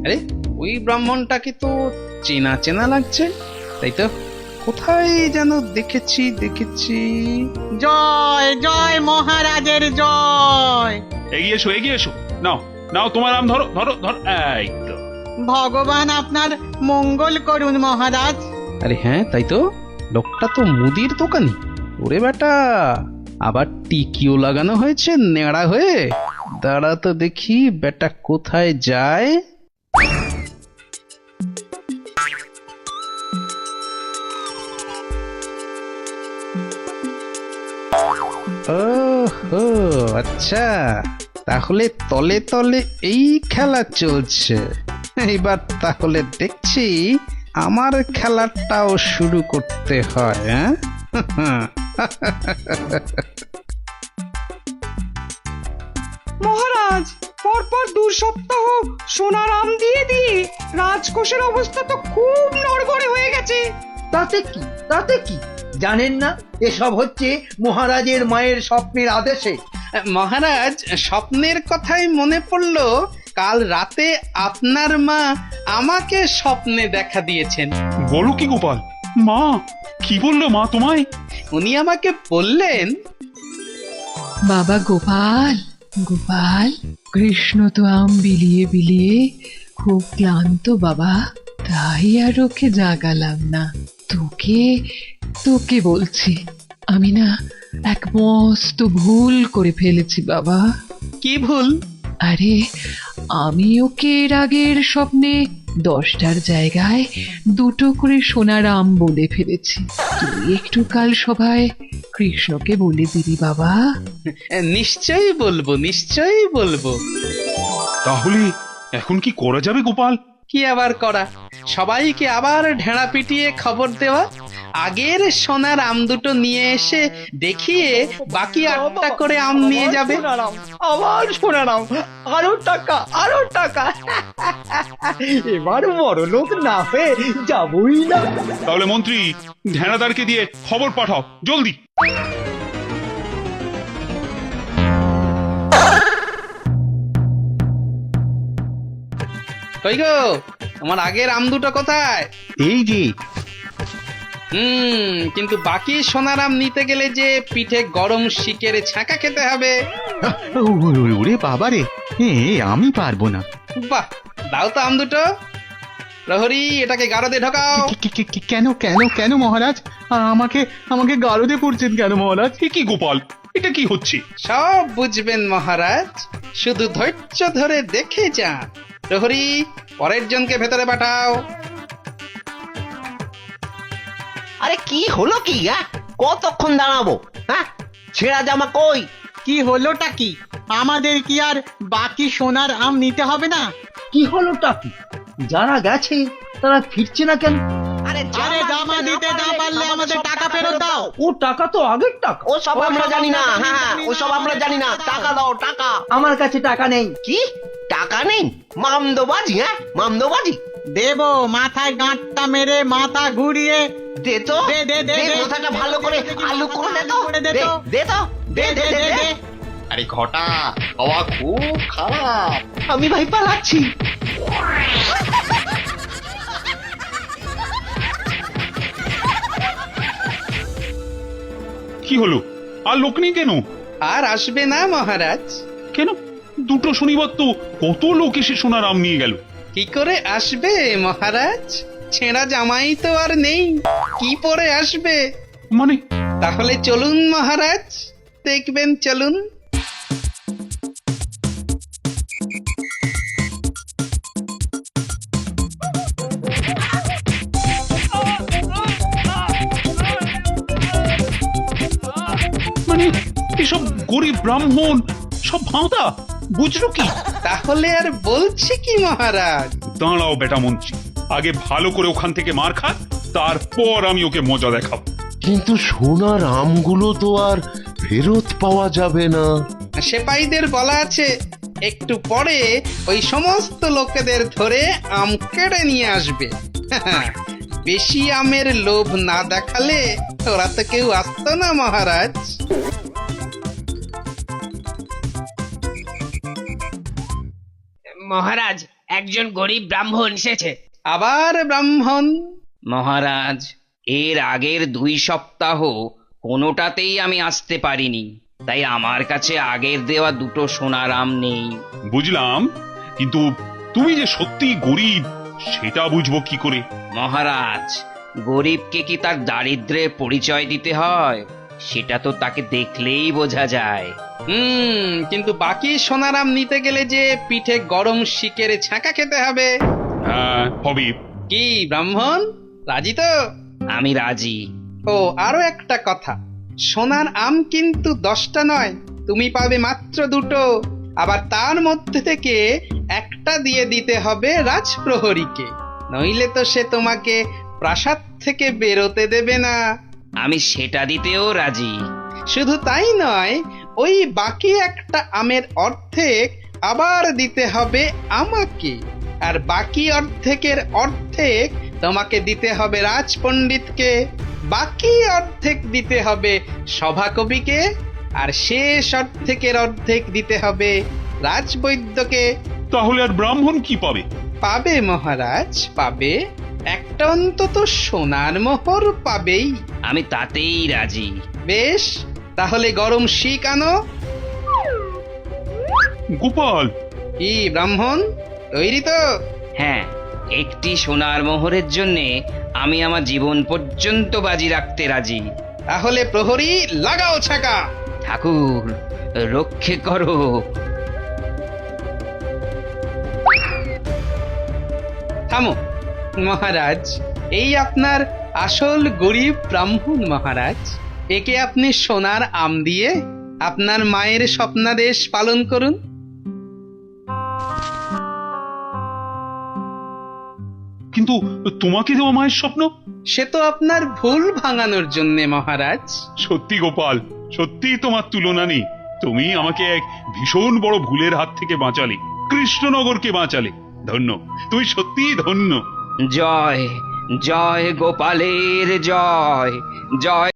আরে ওই ব্রাহ্মণটাকে তো চেনা চেনা লাগছে, তাই তো? কোথায় যেন দেখেছি। জয় জয় মহারাজের জয়। এগিয়ে এসো। নাও নাও, তোমার নাম ধরো ধরো ধরো। এই তো। ভগবান আপনার মঙ্গল করুন মহারাজ। আরে হ্যাঁ, তাই তো, লোকটা তো মুদির দোকানি। ওরে বেটা, আবার টিকিও লাগানো হয়েছে নেড়া হয়ে। দাঁড়া তো দেখি বেটা কোথায় যায়। ওহো, আচ্ছা, তাহলে তলে তলে এই খেলা চলছে। এইবার তাহলে দেখছি আমার খেলাটাও শুরু করতে হয়। হ্যাঁ মহারাজ, পরপর 2 সপ্তাহ সোনার আম দিয়ে রাজকোষের অবস্থা তো খুব নড়বড়ে হয়ে গেছে। তাতে কি জানেন না, এসব হচ্ছে মহারাজের মায়ের স্বপ্নের আদেশে। মহারাজ, স্বপ্নের কথাই মনে পড়লো, কাল রাতে আপনার মা আমাকে স্বপ্নে দেখা দিয়েছেন। বলো কি গোপাল? মা কি বললো মা তোমায়? উনি আমাকে বললেন, বাবা গোপাল, গোপাল, কৃষ্ণ তো আম বিলিয়ে বিলিয়ে খুব ক্লান্ত বাবা, তাই আর ওকে জাগালাম না। তোকে বলছি, আমি না এক মস্ত ভুল করে ফেলেছি বাবা। কি ভুল? আরে, আমি ওকে এর আগের স্বপ্নে 10টার জায়গায় 2টো করে সোনার আম বলে ফেলেছি। তুই একটু কাল সভায় কৃষ্ণকে বলে দিবি বাবা। নিশ্চয়ই বলবো। তাহলে এখন কি করা যাবে গোপাল? কি আবার করা, সবাইকে আবার ঢেড়া পিটিয়ে খবর দেওয়া, আগের সোনার আম দুটো নিয়ে এসে দেখিয়ে বাকি 8টা করে আম নিয়ে যাবে। আবার সোনার আম, আরো টাকা এবার বড় লোক না হয়ে যাবই না। তাহলে মন্ত্রী, ঢেনাদারকে দিয়ে খবর পাঠাও জলদি। কই গো, তোমার আগের আম দুটো কোথায়? এই যে। কিন্তু বাকি সোনার আম নিতে গেলে যে পিঠে গরম শিকের ছাঁকা খেতে হবে। ওরে বাবারে, আমি পারবো না। বাহ, দাও তো আম দুটো। প্রহরী, এটাকে গারদে ঢোকাও। কেন মহারাজ? আমাকে গারদে পড়ছেন কেন মহারাজ? কি গোপাল, এটা কি হচ্ছে? সব বুঝবেন মহারাজ, শুধু ধৈর্য ধরে দেখে যান। প্রহরী, পরের জনকে ভেতরে পাঠাও। আরে কি হলো কি? কতক্ষণ দাঁড়াবো? হ্যাঁ, ছেঁড়া জামা কই? কি হলোটা কি? আমাদের কি আর বাকি সোনার আম নিতে হবে না? কি হলোটা কি? যারা গেছে তারা ফিরছে না কেন? আরে জামা দিতে না পারলে আমাদের টাকা ফেরত দাও। ও টাকা তো আগের টাকা। ও সব আমরা জানি না। হ্যাঁ, ও সব আমরা জানি না। টাকা দাও, টাকা। আমার কাছে টাকা নেই। কি টাকা নেই? মামদোবাজি? মামদোবাজি? দেবো, মাথায় গাঁটটা মেরে মাথা ঘুরিয়ে দে তো, দে মাথাটা ভালো করে আলু করে দে তো, দে। আরে ঘটা, হাওয়া খুব খারাপ, আমি ভাই পালাচ্ছি। কি হলো? আর লোক নেই কেন? আর আসবে না মহারাজ। কেন? দুটো শনিবার তো কত লোক এসে সোনার আম নিয়ে গেল। কি করে আসবে মহারাজ? ছেঁড়া জামাই তো আর নেই, কি পরে আসবে? মানে? তাহলে চলুন মহারাজ, দেখবেন, চলুন। মানে এসব গরিব ব্রাহ্মণ সব ভাঁতা, বুঝলো কি? তাহলে আর বলছি কি মহারাজ? দাঁড়াও বেটা মন্ত্রী, আগে ভালো করে ওখান থেকে মার খা, তারপর আমি ওকে মজা দেখাবো। কিন্তু সোনার আমগুলো তো আর ফেরত পাওয়া যাবে না। সেপাইদের বলা আছে একটু পরে ওই সমস্ত লোকেদের ধরে আম কেড়ে নিয়ে আসবে। বেশি আমের লোভ না দেখালে ওরা তো কেউ আসতো না মহারাজ। মহারাজ, একজন গরিব ব্রাহ্মণ এসেছে। আবার ব্রাহ্মণ? মহারাজ, এর আগের 2 সপ্তাহ কোনোটাতেই আমি আসতে পারিনি, তাই আমার কাছে আগের দেওয়া 2টো সোনার আম নেই। বুঝলাম, কিন্তু তুমি যে সত্যি গরিব সেটা বুঝবো কি করে? মহারাজ, গরিবকে কি তার দারিদ্র্যের পরিচয় দিতে হয়? সেটা তো তাকে দেখলেই বোঝা যায়। কিন্তু বাকি সোনারাম নিতে গেলে যে পিঠে গরম শিকের ছাঁকা খেতে হবে। হ্যাঁ, হবে। কি ব্রাহ্মণ, রাজি তো? আমি রাজি। ও আরো একটা কথা, সোনার আম কিন্তু 10টা নয়, তুমি পাবে মাত্র 2টো। আবার তার মধ্যে থেকে একটা দিয়ে দিতে হবে রাজপ্রহরীকে, নইলে তো সে তোমাকে প্রাসাদ থেকে বেরোতে দেবে না। আমি সেটা দিতেও রাজি। শুধু তাই নয়, ওই বাকি একটা আমের অর্ধেক আবার দিতে হবে আমাকে, আর বাকি অর্ধেকের অর্ধেক তোমাকে দিতে হবে রাজপণ্ডিতকে, বাকি অর্ধেক দিতে হবে সভাকবিকে, আর শেষ অর্ধেকের অর্ধেক দিতে হবে রাজবৈদ্যকে। তাহলে আর ব্রাহ্মণ কি পাবে? পাবে মহারাজ, পাবে। একটা অন্তত সোনার মোহর পাবেই। আমি তাতেই রাজি। বেশ, তাহলে গরম শিক আনো। গোপাল, কি ব্রাহ্মণ, তৈরি তো? হ্যাঁ, একটি সোনার মোহরের জন্যে আমি আমার জীবন পর্যন্ত বাজি রাখতে রাজি। তাহলে প্রহরী লাগাও ছাকা। ঠাকুর, রক্ষে করো। থামো মহারাজ, এই আপনার আসল গরিব ব্রাহ্মণ মহারাজ। একে আপনি সোনার আম দিয়ে আপনার মায়ের স্বপ্নাদেশ পালন করুন। কিন্তু তোমাকে দেওয়া মায়ের স্বপ্ন? সে তো আপনার ভুল ভাঙানোর জন্যে মহারাজ। সত্যি গোপাল, সত্যি তোমার তুলনা নেই। তুমি আমাকে এক ভীষণ বড় ভুলের হাত থেকে বাঁচালে, কৃষ্ণনগরকে বাঁচালে। ধন্য, তুমি সত্যিই ধন্য। জয় জয় গোপালের জয়, জয়।